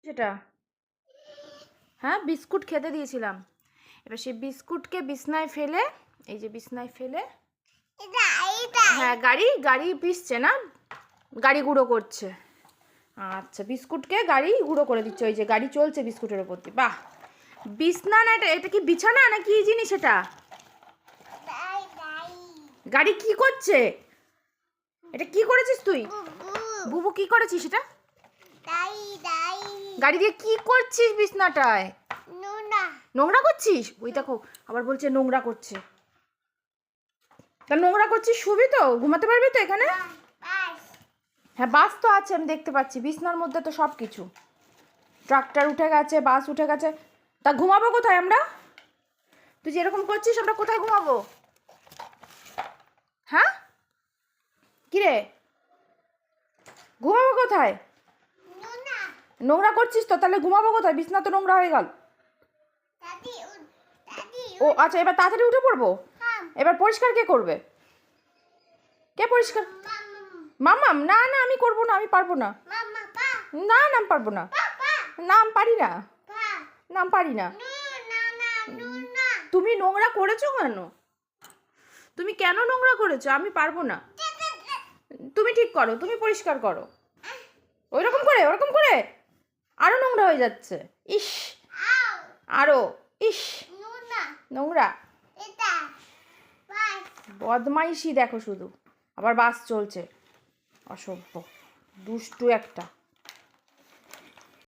সেটা হ্যাঁ বিস্কুট খেতে দিয়েছিলাম। এবার সেই বিস্কুটকে বিছনায় ফেলে, এই যে বিছনায় ফেলে, হ্যাঁ গাড়ি পিসছে না, গাড়ি গুঁড়ো করছে। আচ্ছা বিস্কুটকে গাড়ি গুঁড়ো করে দিচ্ছে, ওই যে গাড়ি চলছে বিস্কুটের ওপর দিয়ে। বাহ, বিছনা না এটা, এটা কি বিছানা না কি জিনিস এটা? গাড়ি কি করছে? এটা কি করেছিস তুই? বুবু কি করেছিস এটা? গাড়ি দিয়ে কি করছিস বিছনাটায়? নোংরা করছিস? ওই দেখো আবার বলছে নোংরা করছে। তা নোংরা করছিস, শুবি তো, ঘুমাতে পারবি তো এখানে? হ্যাঁ বাস তো আছে, আমি দেখতে পাচ্ছি বিছনার মধ্যে তো সব কিছু। ট্রাক্টর উঠে গেছে, বাস উঠে গেছে। তা ঘুমাবো কোথায় আমরা? তুই যেরকম করছিস আমরা কোথায় ঘুমাবো? হ্যাঁ কিরে, ঘুমাবো কোথায়? নোংরা করছিস তো, তাহলে ঘুমাবো কোথায়? বিছনা তো নোংরা হয়ে গেল। ও আচ্ছা, এবার তাড়াতাড়ি উঠে পড়বো। এবার পরিষ্কার কে করবে? কে পরিষ্কার? মামাম? না না আমি করবো না, আমি পারবো না। না না আমি পারবো না, না আমি পারি না, না আমি পারি না। তুমি নোংরা করেছো কেন? তুমি কেন নোংরা করেছো? আমি পারবো না। তুমি ঠিক করো, তুমি পরিষ্কার করো। ওইরকম করে, ওরকম করে আরো নোংরা হয়ে যাচ্ছে। ইস, আরো ইস নোংরা। বদমাইশি দেখো শুধু, আবার বাস চলছে, অসভ্য দুষ্টু একটা।